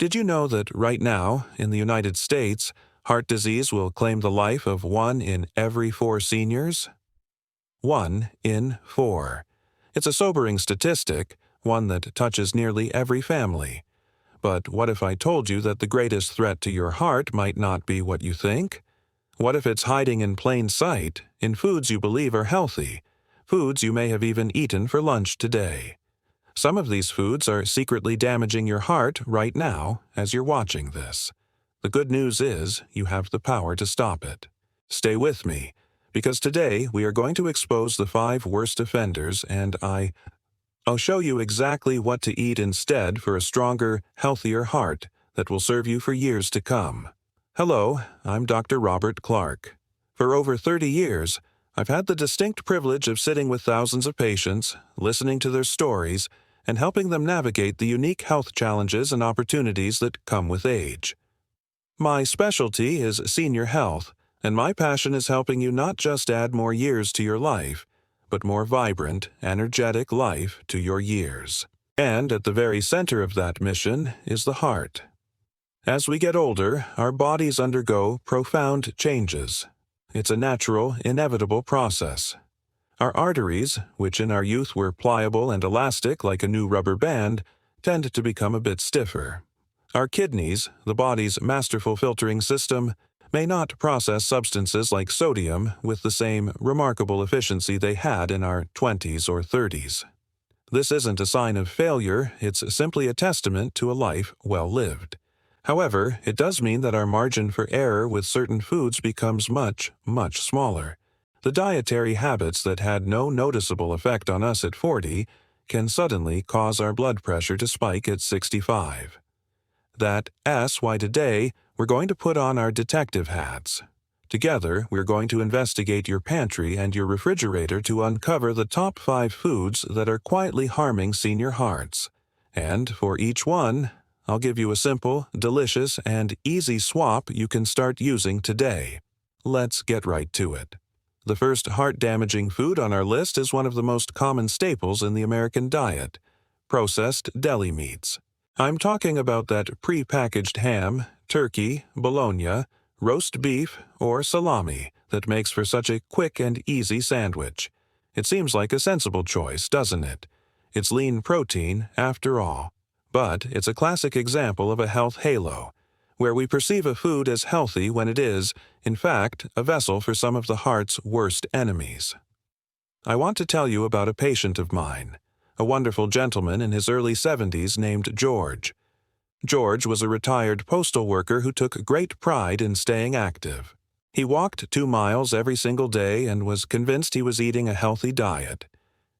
Did you know that right now, in the United States, heart disease will claim the life of 1 in every 4 seniors? 1 in 4. It's a sobering statistic, one that touches nearly every family. But what if I told you that the greatest threat to your heart might not be what you think? What if it's hiding in plain sight, in foods you believe are healthy, foods you may have even eaten for lunch today? Some of these foods are secretly damaging your heart right now as you're watching this. The good news is you have the power to stop it. Stay with me, because today we are going to expose the 5 worst offenders, and I'll show you exactly what to eat instead for a stronger, healthier heart that will serve you for years to come. Hello, I'm Dr. Robert Clark. For over 30 years, I've had the distinct privilege of sitting with thousands of patients, listening to their stories, and helping them navigate the unique health challenges and opportunities that come with age. My specialty is senior health, and my passion is helping you not just add more years to your life, but more vibrant, energetic life to your years. And at the very center of that mission is the heart. As we get older, our bodies undergo profound changes. It's a natural, inevitable process. Our arteries, which in our youth were pliable and elastic like a new rubber band, tend to become a bit stiffer. Our kidneys, the body's masterful filtering system, may not process substances like sodium with the same remarkable efficiency they had in our 20s or 30s. This isn't a sign of failure, it's simply a testament to a life well lived. However, it does mean that our margin for error with certain foods becomes much, much smaller. The dietary habits that had no noticeable effect on us at 40 can suddenly cause our blood pressure to spike at 65. That's why today we're going to put on our detective hats. Together, we're going to investigate your pantry and your refrigerator to uncover the top 5 foods that are quietly harming senior hearts. And for each one, I'll give you a simple, delicious, and easy swap you can start using today. Let's get right to it. The first heart-damaging food on our list is one of the most common staples in the American diet: processed deli meats. I'm talking about that pre-packaged ham, turkey, bologna, roast beef, or salami that makes for such a quick and easy sandwich. It seems like a sensible choice, doesn't it? It's lean protein, after all. But it's a classic example of a health halo, where we perceive a food as healthy when it is, in fact, a vessel for some of the heart's worst enemies. I want to tell you about a patient of mine, a wonderful gentleman in his early 70s named George. George was a retired postal worker who took great pride in staying active. He walked 2 miles every single day and was convinced he was eating a healthy diet.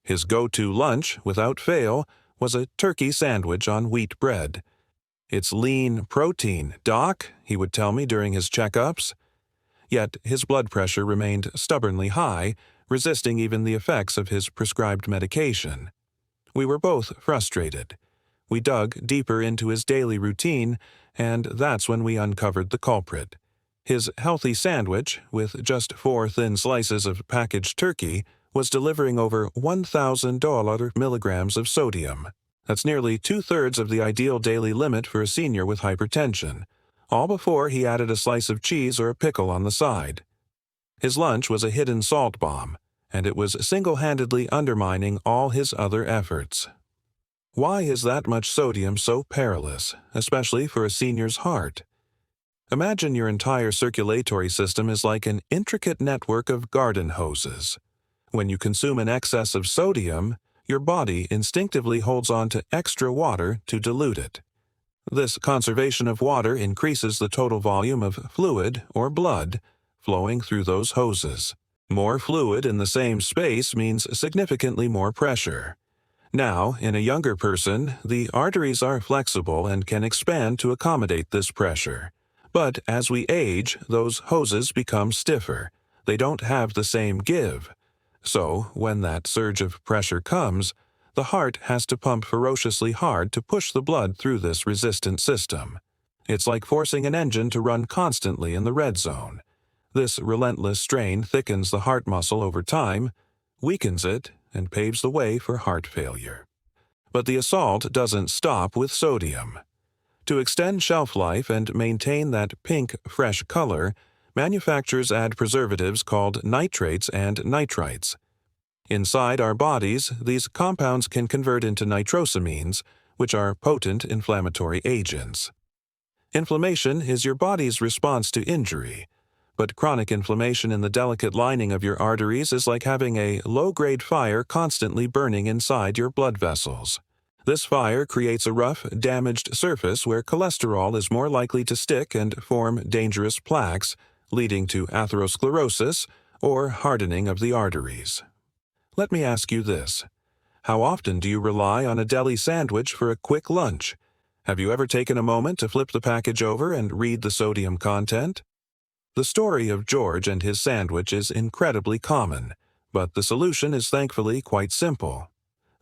His go-to lunch, without fail, was a turkey sandwich on wheat bread. "It's lean protein, Doc," he would tell me during his checkups. Yet his blood pressure remained stubbornly high, resisting even the effects of his prescribed medication. We were both frustrated. We dug deeper into his daily routine, and that's when we uncovered the culprit. His healthy sandwich, with just 4 thin slices of packaged turkey, was delivering over 1,000 milligrams of sodium. That's nearly 2/3 of the ideal daily limit for a senior with hypertension, all before he added a slice of cheese or a pickle on the side. His lunch was a hidden salt bomb, and it was single-handedly undermining all his other efforts. Why is that much sodium so perilous, especially for a senior's heart? Imagine your entire circulatory system is like an intricate network of garden hoses. When you consume an excess of sodium, your body instinctively holds on to extra water to dilute it. This conservation of water increases the total volume of fluid, or blood, flowing through those hoses. More fluid in the same space means significantly more pressure. Now, in a younger person, the arteries are flexible and can expand to accommodate this pressure. But as we age, those hoses become stiffer. They don't have the same give. So, when that surge of pressure comes, the heart has to pump ferociously hard to push the blood through this resistant system. It's like forcing an engine to run constantly in the red zone. This relentless strain thickens the heart muscle over time, weakens it, and paves the way for heart failure. But the assault doesn't stop with sodium. To extend shelf life and maintain that pink, fresh color, manufacturers add preservatives called nitrates and nitrites. Inside our bodies, these compounds can convert into nitrosamines, which are potent inflammatory agents. Inflammation is your body's response to injury, but chronic inflammation in the delicate lining of your arteries is like having a low-grade fire constantly burning inside your blood vessels. This fire creates a rough, damaged surface where cholesterol is more likely to stick and form dangerous plaques, leading to atherosclerosis or hardening of the arteries. Let me ask you this. How often do you rely on a deli sandwich for a quick lunch? Have you ever taken a moment to flip the package over and read the sodium content? The story of George and his sandwich is incredibly common, but the solution is thankfully quite simple.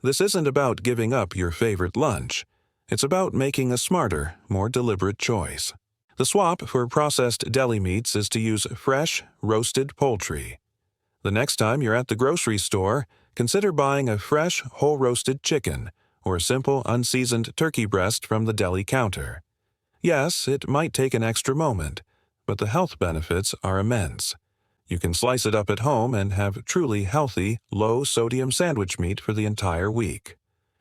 This isn't about giving up your favorite lunch. It's about making a smarter, more deliberate choice. The swap for processed deli meats is to use fresh, roasted poultry. The next time you're at the grocery store, consider buying a fresh, whole-roasted chicken or a simple, unseasoned turkey breast from the deli counter. Yes, it might take an extra moment, but the health benefits are immense. You can slice it up at home and have truly healthy, low-sodium sandwich meat for the entire week.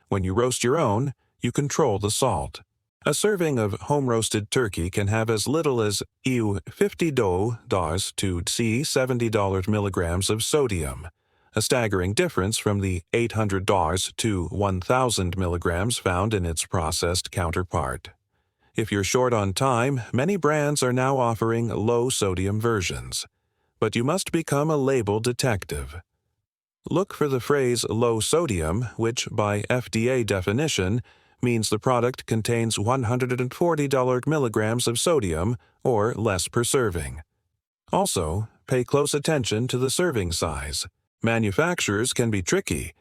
When you roast your own, you control the salt. A serving of home-roasted turkey can have as little as $50 to $70 milligrams of sodium, a staggering difference from the $800 to 1,000 milligrams found in its processed counterpart. If you're short on time, many brands are now offering low-sodium versions. But you must become a label detective. Look for the phrase low sodium, which by FDA definition means the product contains 140 milligrams of sodium or less per serving. Also, pay close attention to the serving size. Manufacturers can be tricky.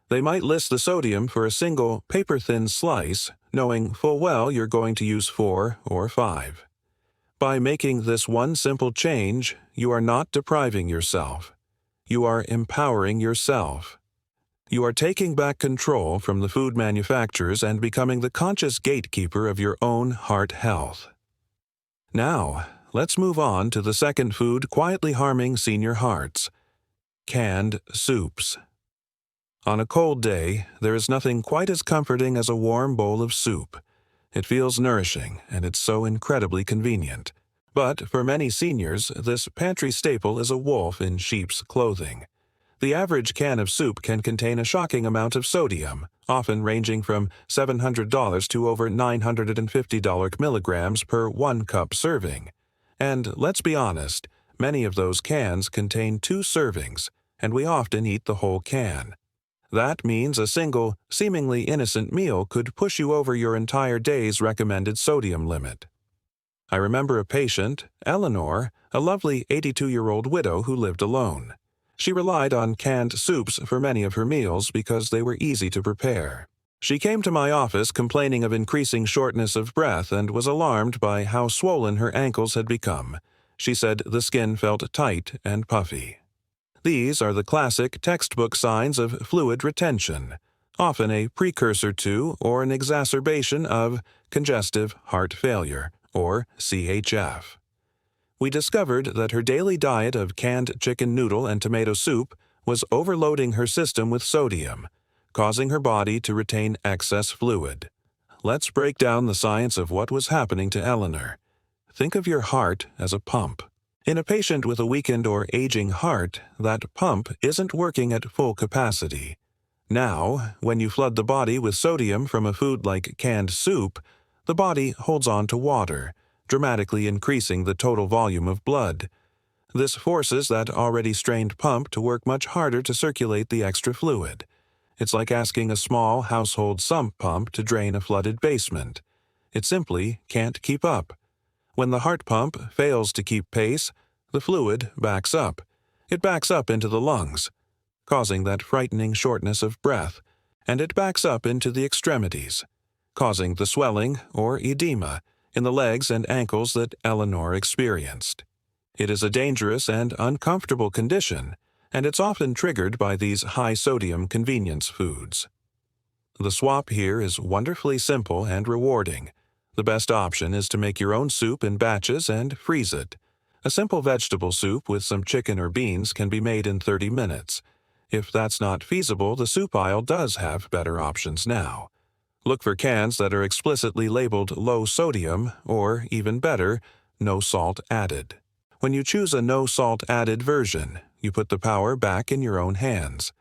They might list the sodium for a single paper-thin slice, knowing full well you're going to use 4 or 5. By making this one simple change, you are not depriving yourself. You are empowering yourself. You are taking back control from the food manufacturers and becoming the conscious gatekeeper of your own heart health. Now, let's move on to the second food quietly harming senior hearts: canned soups. On a cold day, there is nothing quite as comforting as a warm bowl of soup. It feels nourishing, and it's so incredibly convenient. But for many seniors, this pantry staple is a wolf in sheep's clothing. The average can of soup can contain a shocking amount of sodium, often ranging from $700 to over $950 milligrams per 1 cup serving. And let's be honest, many of those cans contain 2 servings, and we often eat the whole can. That means a single, seemingly innocent meal could push you over your entire day's recommended sodium limit. I remember a patient, Eleanor, a lovely 82-year-old widow who lived alone. She relied on canned soups for many of her meals because they were easy to prepare. She came to my office complaining of increasing shortness of breath and was alarmed by how swollen her ankles had become. She said the skin felt tight and puffy. These are the classic textbook signs of fluid retention, often a precursor to or an exacerbation of congestive heart failure, or CHF. We discovered that her daily diet of canned chicken noodle and tomato soup was overloading her system with sodium, causing her body to retain excess fluid. Let's break down the science of what was happening to Eleanor. Think of your heart as a pump. In a patient with a weakened or aging heart, that pump isn't working at full capacity. Now, when you flood the body with sodium from a food like canned soup, the body holds on to water, dramatically increasing the total volume of blood. This forces that already strained pump to work much harder to circulate the extra fluid. It's like asking a small household sump pump to drain a flooded basement. It simply can't keep up. When the heart pump fails to keep pace, the fluid backs up. It backs up into the lungs, causing that frightening shortness of breath, and it backs up into the extremities, causing the swelling or edema in the legs and ankles that Eleanor experienced. It is a dangerous and uncomfortable condition, and it's often triggered by these high-sodium convenience foods. The swap here is wonderfully simple and rewarding. The best option is to make your own soup in batches and freeze it. A simple vegetable soup with some chicken or beans can be made in 30 minutes. If that's not feasible, the soup aisle does have better options now. Look for cans that are explicitly labeled low sodium or, even better, no salt added. When you choose a no salt added version, you put the power back in your own hands.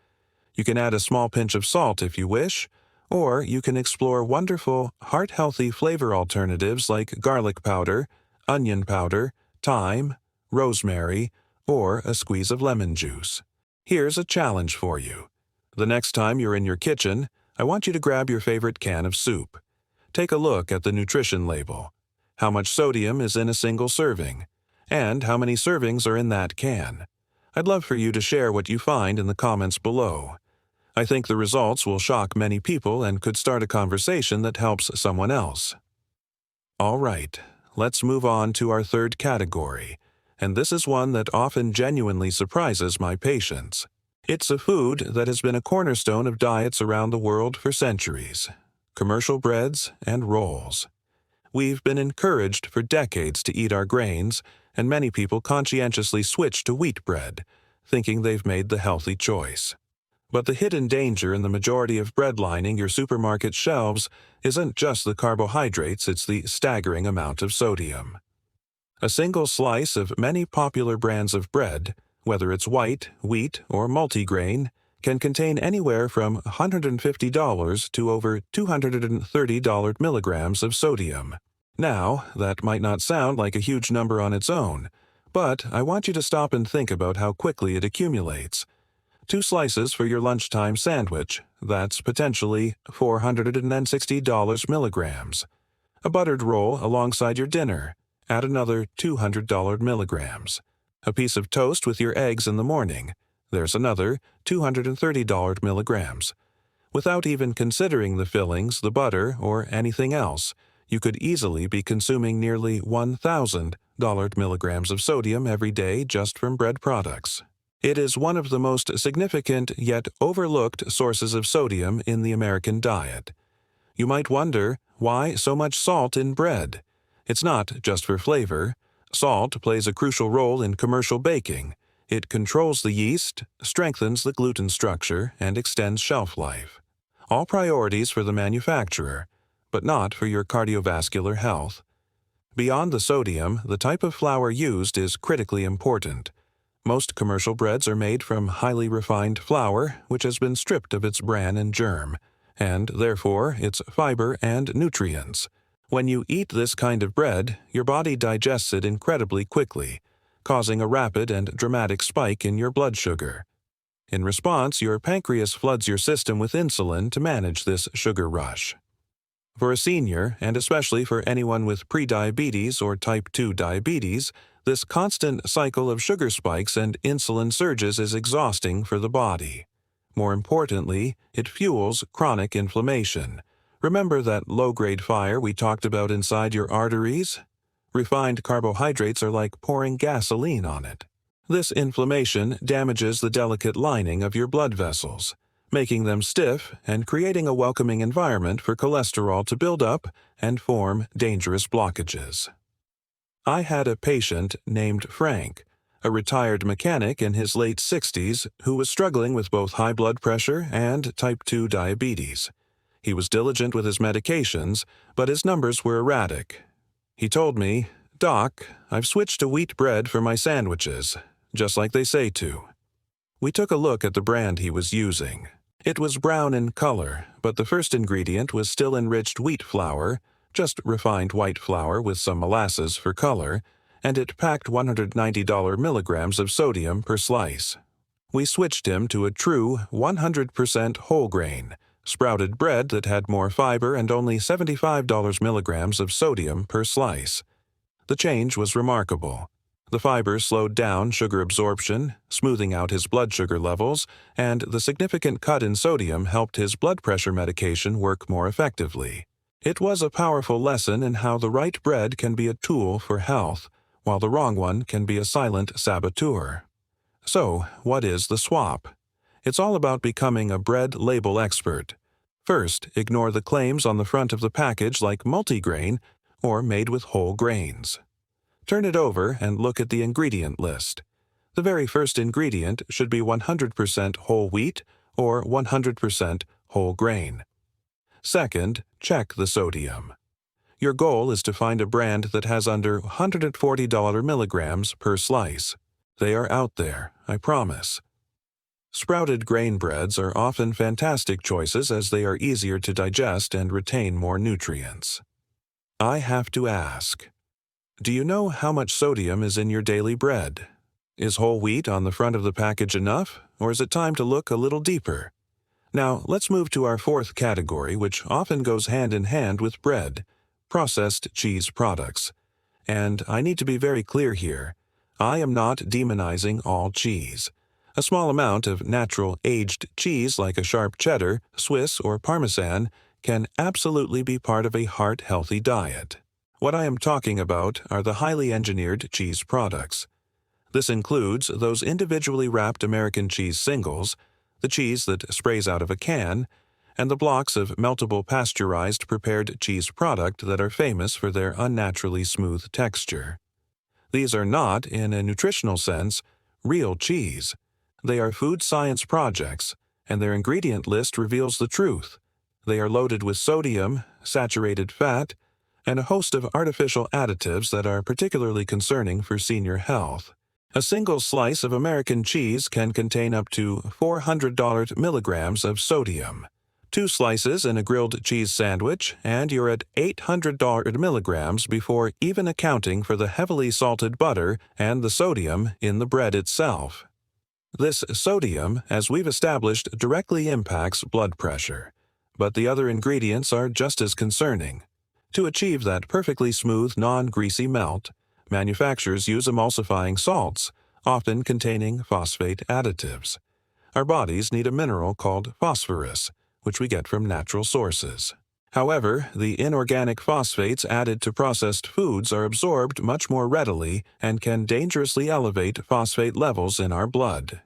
You can add a small pinch of salt if you wish, or you can explore wonderful, heart-healthy flavor alternatives like garlic powder, onion powder, thyme, rosemary, or a squeeze of lemon juice. Here's a challenge for you. The next time you're in your kitchen, I want you to grab your favorite can of soup. Take a look at the nutrition label. How much sodium is in a single serving? And how many servings are in that can? I'd love for you to share what you find in the comments below. I think the results will shock many people and could start a conversation that helps someone else. All right, let's move on to our third category, and this is one that often genuinely surprises my patients. It's a food that has been a cornerstone of diets around the world for centuries: commercial breads and rolls. We've been encouraged for decades to eat our grains, and many people conscientiously switch to wheat bread, thinking they've made the healthy choice. But the hidden danger in the majority of bread lining your supermarket shelves isn't just the carbohydrates, it's the staggering amount of sodium. A single slice of many popular brands of bread, whether it's white, wheat, or multigrain, can contain anywhere from $150 to over $230 milligrams of sodium. Now, that might not sound like a huge number on its own, but I want you to stop and think about how quickly it accumulates. 2 slices for your lunchtime sandwich, that's potentially $460 milligrams. A buttered roll alongside your dinner, add another $200 milligrams. A piece of toast with your eggs in the morning, there's another $230 milligrams. Without even considering the fillings, the butter, or anything else, you could easily be consuming nearly $1,000 milligrams of sodium every day just from bread products. It is one of the most significant yet overlooked sources of sodium in the American diet. You might wonder, why so much salt in bread? It's not just for flavor. Salt plays a crucial role in commercial baking. It controls the yeast, strengthens the gluten structure, and extends shelf life. All priorities for the manufacturer, but not for your cardiovascular health. Beyond the sodium, the type of flour used is critically important. Most commercial breads are made from highly refined flour, which has been stripped of its bran and germ, and therefore its fiber and nutrients. When you eat this kind of bread, your body digests it incredibly quickly, causing a rapid and dramatic spike in your blood sugar. In response, your pancreas floods your system with insulin to manage this sugar rush. For a senior, and especially for anyone with prediabetes or type 2 diabetes, this constant cycle of sugar spikes and insulin surges is exhausting for the body. More importantly, it fuels chronic inflammation. Remember that low-grade fire we talked about inside your arteries? Refined carbohydrates are like pouring gasoline on it. This inflammation damages the delicate lining of your blood vessels, making them stiff and creating a welcoming environment for cholesterol to build up and form dangerous blockages. I had a patient named Frank, a retired mechanic in his late 60s who was struggling with both high blood pressure and type 2 diabetes. He was diligent with his medications, but his numbers were erratic. He told me, "Doc, I've switched to wheat bread for my sandwiches, just like they say to." We took a look at the brand he was using. It was brown in color, but the first ingredient was still enriched wheat flour, just refined white flour with some molasses for color, and it packed $190 milligrams of sodium per slice. We switched him to a true 100% whole grain, sprouted bread that had more fiber and only $75 milligrams of sodium per slice. The change was remarkable. The fiber slowed down sugar absorption, smoothing out his blood sugar levels, and the significant cut in sodium helped his blood pressure medication work more effectively. It was a powerful lesson in how the right bread can be a tool for health, while the wrong one can be a silent saboteur. So, what is the swap? It's all about becoming a bread label expert. First, ignore the claims on the front of the package like multigrain, or made with whole grains. Turn it over and look at the ingredient list. The very first ingredient should be 100% whole wheat or 100% whole grain. Second, check the sodium. Your goal is to find a brand that has under $140 milligrams per slice. They are out there, I promise. Sprouted grain breads are often fantastic choices as they are easier to digest and retain more nutrients. I have to ask, do you know how much sodium is in your daily bread? Is whole wheat on the front of the package enough, or is it time to look a little deeper? Now, let's move to our fourth category, which often goes hand in hand with bread: processed cheese products. And I need to be very clear here. I am not demonizing all cheese. A small amount of natural aged cheese like a sharp cheddar, Swiss, or Parmesan can absolutely be part of a heart-healthy diet. What I am talking about are the highly engineered cheese products. This includes those individually wrapped American cheese singles, the cheese that sprays out of a can, and the blocks of meltable pasteurized prepared cheese product that are famous for their unnaturally smooth texture. These are not, in a nutritional sense, real cheese. They are food science projects, and their ingredient list reveals the truth. They are loaded with sodium, saturated fat, and a host of artificial additives that are particularly concerning for senior health. A single slice of American cheese can contain up to 400 milligrams of sodium. 2 slices in a grilled cheese sandwich, and you're at 800 milligrams before even accounting for the heavily salted butter and the sodium in the bread itself. This sodium, as we've established, directly impacts blood pressure, but the other ingredients are just as concerning. To achieve that perfectly smooth, non-greasy melt, manufacturers use emulsifying salts, often containing phosphate additives. Our bodies need a mineral called phosphorus, which we get from natural sources. However, the inorganic phosphates added to processed foods are absorbed much more readily and can dangerously elevate phosphate levels in our blood.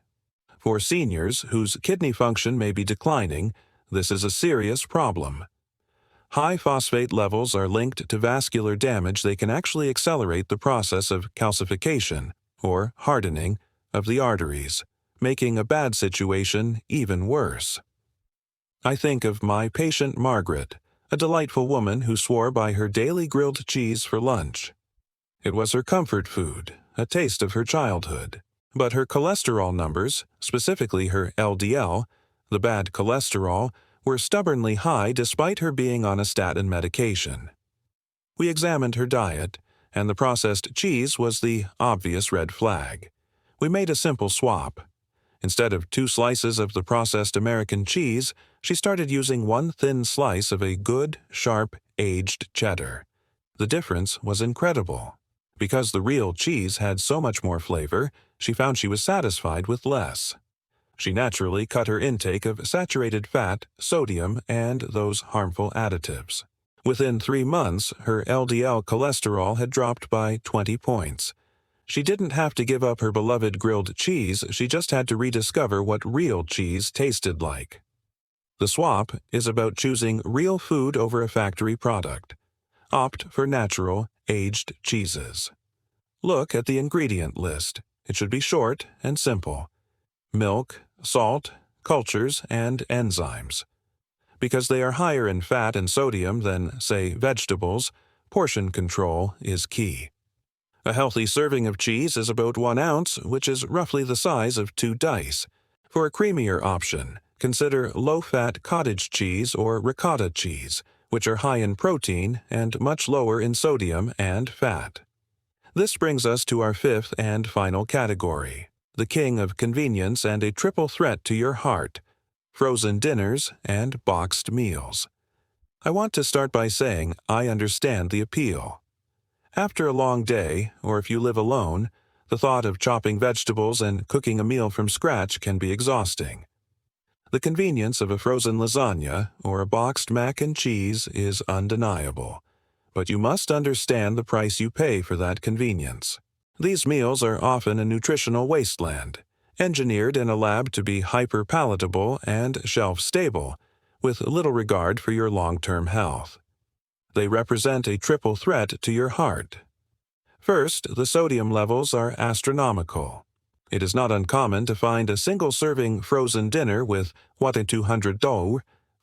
For seniors whose kidney function may be declining, this is a serious problem. High phosphate levels are linked to vascular damage. They can actually accelerate the process of calcification, or hardening, of the arteries, making a bad situation even worse. I think of my patient Margaret, a delightful woman who swore by her daily grilled cheese for lunch. It was her comfort food, a taste of her childhood. But her cholesterol numbers, specifically her LDL, the bad cholesterol, were stubbornly high despite her being on a statin medication. We examined her diet, and the processed cheese was the obvious red flag. We made a simple swap. Instead of 2 slices of the processed American cheese, she started using 1 thin slice of a good, sharp, aged cheddar. The difference was incredible. Because the real cheese had so much more flavor, she found she was satisfied with less. She naturally cut her intake of saturated fat, sodium, and those harmful additives. Within 3 months, her LDL cholesterol had dropped by 20 points. She didn't have to give up her beloved grilled cheese, she just had to rediscover what real cheese tasted like. The swap is about choosing real food over a factory product. Opt for natural, aged cheeses. Look at the ingredient list. It should be short and simple. Milk, salt, cultures, and enzymes. Because they are higher in fat and sodium than, say, vegetables, portion control is key. A healthy serving of cheese is about 1 ounce, which is roughly the size of 2 dice. For a creamier option, consider low-fat cottage cheese or ricotta cheese, which are high in protein and much lower in sodium and fat. This brings us to our 5th and final category, the king of convenience and a triple threat to your heart: frozen dinners and boxed meals. I want to start by saying I understand the appeal. After a long day, or if you live alone, the thought of chopping vegetables and cooking a meal from scratch can be exhausting. The convenience of a frozen lasagna or a boxed mac and cheese is undeniable, but you must understand the price you pay for that convenience. These meals are often a nutritional wasteland, engineered in a lab to be hyper-palatable and shelf-stable, with little regard for your long-term health. They represent a triple threat to your heart. First, the sodium levels are astronomical. It is not uncommon to find a single-serving frozen dinner with $200,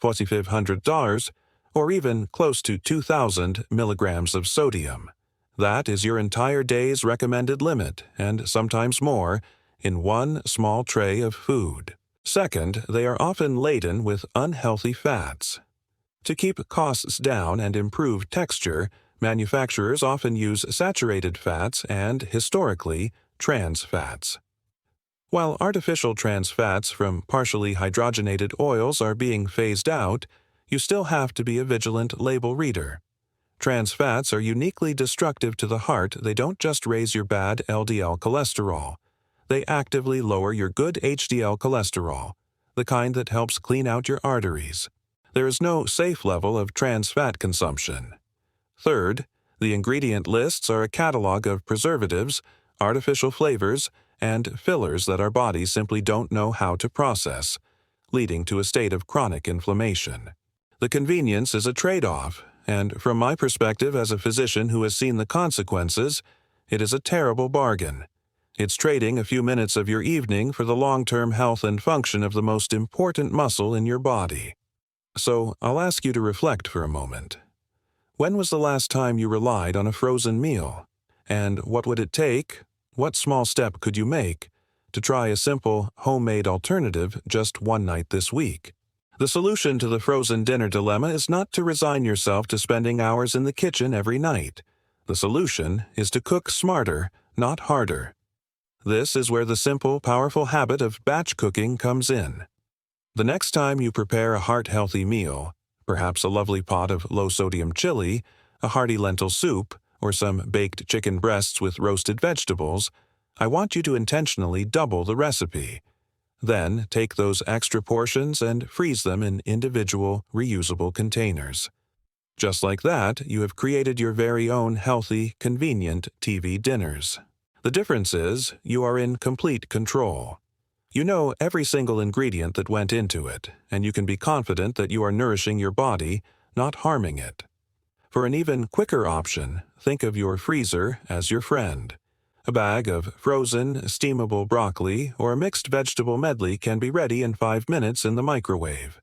$4,500, or even close to 2,000 milligrams of sodium. That is your entire day's recommended limit, and sometimes more, in one small tray of food. Second, they are often laden with unhealthy fats. To keep costs down and improve texture, manufacturers often use saturated fats and, historically, trans fats. While artificial trans fats from partially hydrogenated oils are being phased out, you still have to be a vigilant label reader. Trans fats are uniquely destructive to the heart. They don't just raise your bad LDL cholesterol. They actively lower your good HDL cholesterol, the kind that helps clean out your arteries. There is no safe level of trans fat consumption. Third, the ingredient lists are a catalog of preservatives, artificial flavors, and fillers that our bodies simply don't know how to process, leading to a state of chronic inflammation. The convenience is a trade-off, and from my perspective as a physician who has seen the consequences, it is a terrible bargain. It's trading a few minutes of your evening for the long-term health and function of the most important muscle in your body. So, I'll ask you to reflect for a moment. When was the last time you relied on a frozen meal? And what would it take, what small step could you make, to try a simple, homemade alternative just one night this week? The solution to the frozen dinner dilemma is not to resign yourself to spending hours in the kitchen every night. The solution is to cook smarter, not harder. This is where the simple, powerful habit of batch cooking comes in. The next time you prepare a heart-healthy meal, perhaps a lovely pot of low-sodium chili, a hearty lentil soup, or some baked chicken breasts with roasted vegetables, I want you to intentionally double the recipe. Then take those extra portions and freeze them in individual, reusable containers. Just like that, you have created your very own healthy, convenient TV dinners. The difference is, you are in complete control. You know every single ingredient that went into it, and you can be confident that you are nourishing your body, not harming it. For an even quicker option, think of your freezer as your friend. A bag of frozen, steamable broccoli or a mixed vegetable medley can be ready in 5 minutes in the microwave.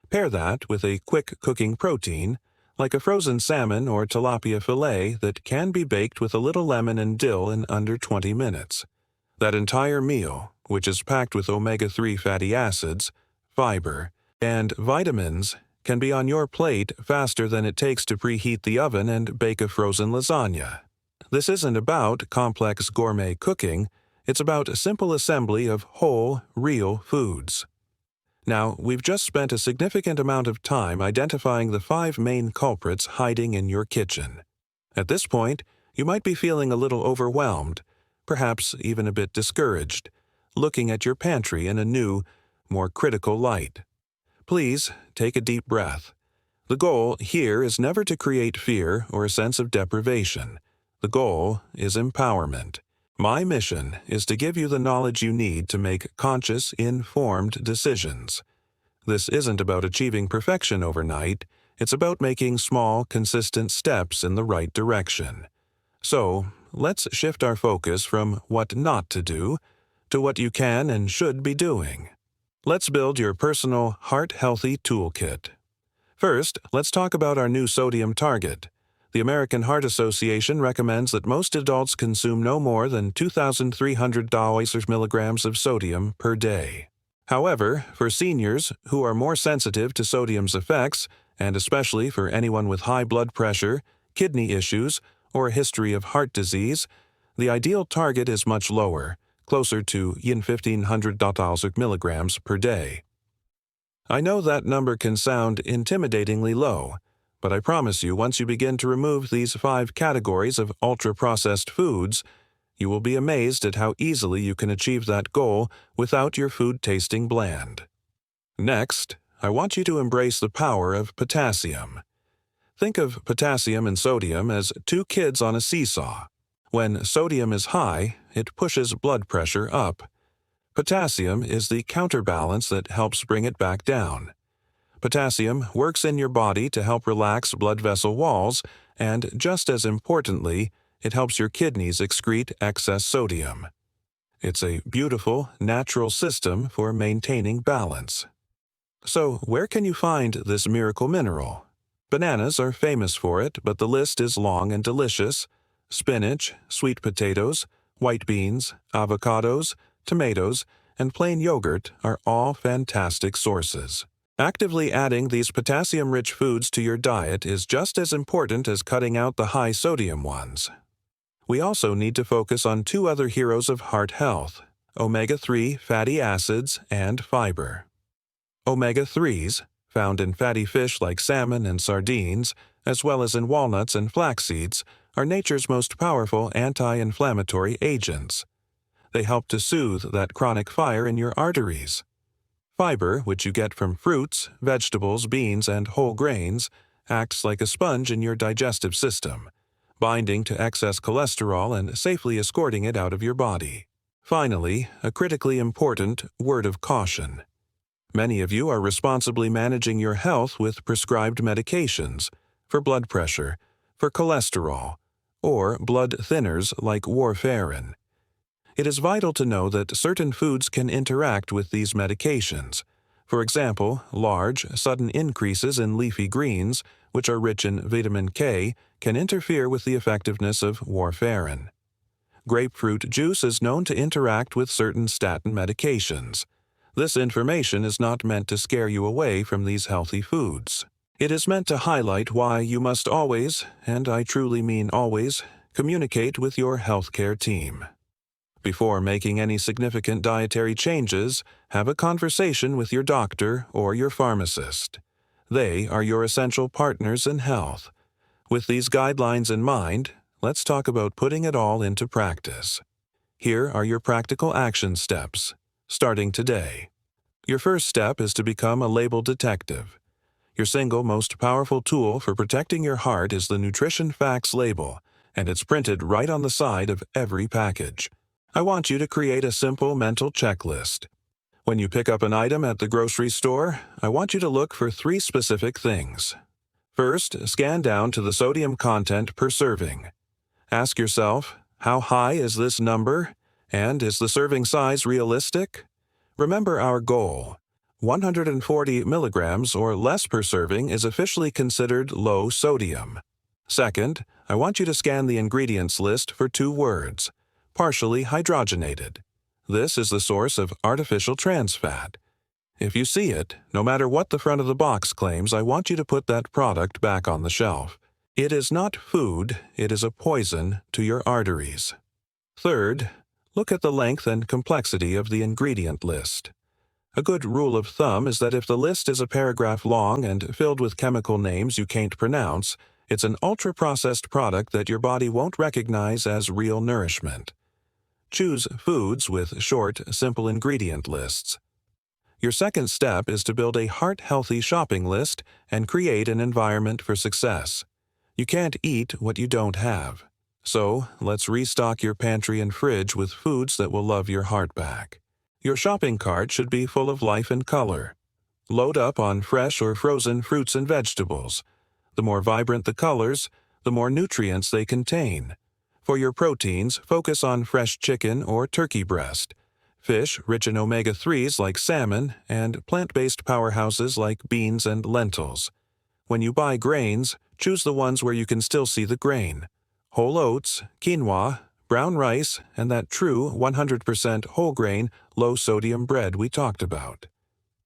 Pair that with a quick cooking protein, like a frozen salmon or tilapia fillet that can be baked with a little lemon and dill in under 20 minutes. That entire meal, which is packed with omega-3 fatty acids, fiber, and vitamins, can be on your plate faster than it takes to preheat the oven and bake a frozen lasagna. This isn't about complex gourmet cooking, it's about a simple assembly of whole, real foods. Now, we've just spent a significant amount of time identifying the 5 main culprits hiding in your kitchen. At this point, you might be feeling a little overwhelmed, perhaps even a bit discouraged, looking at your pantry in a new, more critical light. Please take a deep breath. The goal here is never to create fear or a sense of deprivation. The goal is empowerment. My mission is to give you the knowledge you need to make conscious, informed decisions. This isn't about achieving perfection overnight. It's about making small, consistent steps in the right direction. So, let's shift our focus from what not to do to what you can and should be doing. Let's build your personal heart-healthy toolkit. First, let's talk about our new sodium target. The American Heart Association recommends that most adults consume no more than 2,300 milligrams of sodium per day. However, for seniors who are more sensitive to sodium's effects, and especially for anyone with high blood pressure, kidney issues, or a history of heart disease, the ideal target is much lower, closer to 1,500 milligrams per day. I know that number can sound intimidatingly low, but I promise you once you begin to remove these 5 categories of ultra-processed foods, you will be amazed at how easily you can achieve that goal without your food tasting bland. Next, I want you to embrace the power of potassium. Think of potassium and sodium as 2 kids on a seesaw. When sodium is high, it pushes blood pressure up. Potassium is the counterbalance that helps bring it back down. Potassium works in your body to help relax blood vessel walls, and just as importantly, it helps your kidneys excrete excess sodium. It's a beautiful, natural system for maintaining balance. So, where can you find this miracle mineral? Bananas are famous for it, but the list is long and delicious. Spinach, sweet potatoes, white beans, avocados, tomatoes, and plain yogurt are all fantastic sources. Actively adding these potassium-rich foods to your diet is just as important as cutting out the high-sodium ones. We also need to focus on two other heroes of heart health: omega-3 fatty acids and fiber. Omega-3s, found in fatty fish like salmon and sardines, as well as in walnuts and flax seeds, are nature's most powerful anti-inflammatory agents. They help to soothe that chronic fire in your arteries. Fiber, which you get from fruits, vegetables, beans, and whole grains, acts like a sponge in your digestive system, binding to excess cholesterol and safely escorting it out of your body. Finally, a critically important word of caution. Many of you are responsibly managing your health with prescribed medications for blood pressure, for cholesterol, or blood thinners like warfarin. It is vital to know that certain foods can interact with these medications. For example, large, sudden increases in leafy greens, which are rich in vitamin K, can interfere with the effectiveness of warfarin. Grapefruit juice is known to interact with certain statin medications. This information is not meant to scare you away from these healthy foods. It is meant to highlight why you must always, and I truly mean always, communicate with your healthcare team. Before making any significant dietary changes, have a conversation with your doctor or your pharmacist. They are your essential partners in health. With these guidelines in mind, let's talk about putting it all into practice. Here are your practical action steps, starting today. Your first step is to become a label detective. Your single most powerful tool for protecting your heart is the Nutrition Facts label, and it's printed right on the side of every package. I want you to create a simple mental checklist. When you pick up an item at the grocery store, I want you to look for 3 specific things. First, scan down to the sodium content per serving. Ask yourself, how high is this number? And is the serving size realistic? Remember our goal. 140 milligrams or less per serving is officially considered low sodium. Second, I want you to scan the ingredients list for 2 words: partially hydrogenated. This is the source of artificial trans fat. If you see it, no matter what the front of the box claims, I want you to put that product back on the shelf. It is not food, it is a poison to your arteries. Third, look at the length and complexity of the ingredient list. A good rule of thumb is that if the list is a paragraph long and filled with chemical names you can't pronounce, it's an ultra-processed product that your body won't recognize as real nourishment. Choose foods with short, simple ingredient lists. Your second step is to build a heart-healthy shopping list and create an environment for success. You can't eat what you don't have. So, let's restock your pantry and fridge with foods that will love your heart back. Your shopping cart should be full of life and color. Load up on fresh or frozen fruits and vegetables. The more vibrant the colors, the more nutrients they contain. For your proteins, focus on fresh chicken or turkey breast, fish rich in omega-3s like salmon, and plant-based powerhouses like beans and lentils. When you buy grains, choose the ones where you can still see the grain. Whole oats, quinoa, brown rice, and that true 100% whole grain, low-sodium bread we talked about.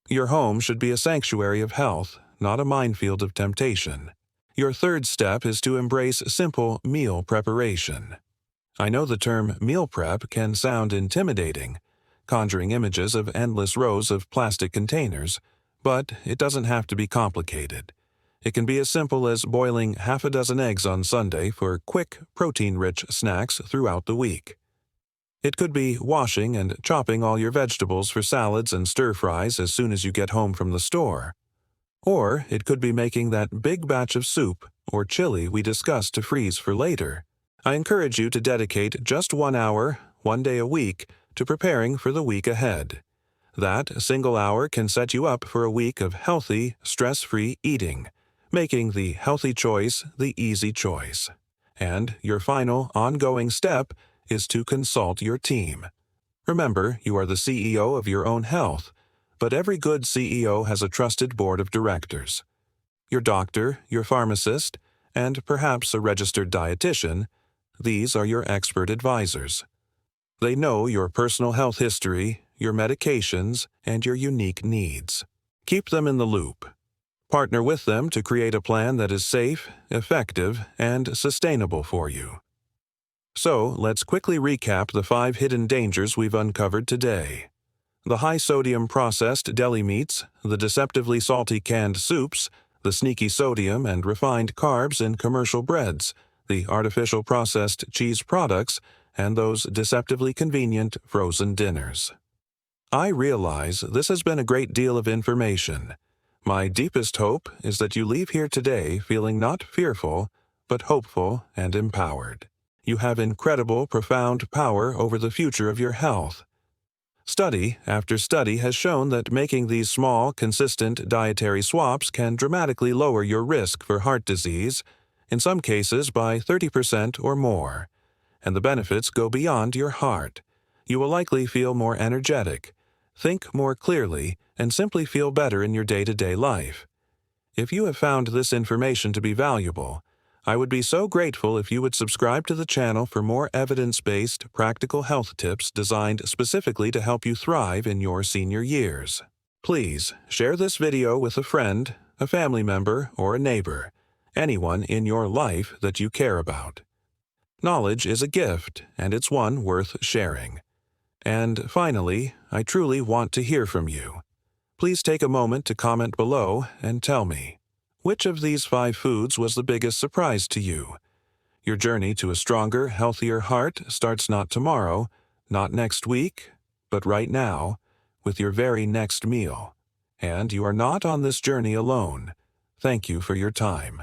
Your home should be a sanctuary of health, not a minefield of temptation. Your third step is to embrace simple meal preparation. I know the term meal prep can sound intimidating, conjuring images of endless rows of plastic containers, but it doesn't have to be complicated. It can be as simple as boiling half a dozen eggs on Sunday for quick, protein-rich snacks throughout the week. It could be washing and chopping all your vegetables for salads and stir-fries as soon as you get home from the store. Or it could be making that big batch of soup or chili we discussed to freeze for later. I encourage you to dedicate just 1 hour, 1 day a week, to preparing for the week ahead. That single hour can set you up for a week of healthy, stress-free eating, making the healthy choice the easy choice. And your final, ongoing step is to consult your team. Remember, you are the CEO of your own health, but every good CEO has a trusted board of directors. Your doctor, your pharmacist, and perhaps a registered dietitian, these are your expert advisors. They know your personal health history, your medications, and your unique needs. Keep them in the loop. Partner with them to create a plan that is safe, effective, and sustainable for you. So, let's quickly recap the 5 hidden dangers we've uncovered today. The high-sodium processed deli meats, the deceptively salty canned soups, the sneaky sodium and refined carbs in commercial breads, the artificial processed cheese products, and those deceptively convenient frozen dinners. I realize this has been a great deal of information. My deepest hope is that you leave here today feeling not fearful, but hopeful and empowered. You have incredible, profound power over the future of your health. Study after study has shown that making these small, consistent dietary swaps can dramatically lower your risk for heart disease, in some cases by 30% or more. And the benefits go beyond your heart. You will likely feel more energetic, think more clearly, and simply feel better in your day-to-day life. If you have found this information to be valuable, I would be so grateful if you would subscribe to the channel for more evidence-based, practical health tips designed specifically to help you thrive in your senior years. Please share this video with a friend, a family member, or a neighbor, anyone in your life that you care about. Knowledge is a gift, and it's one worth sharing. And finally, I truly want to hear from you. Please take a moment to comment below and tell me, which of these 5 foods was the biggest surprise to you? Your journey to a stronger, healthier heart starts not tomorrow, not next week, but right now, with your very next meal. And you are not on this journey alone. Thank you for your time.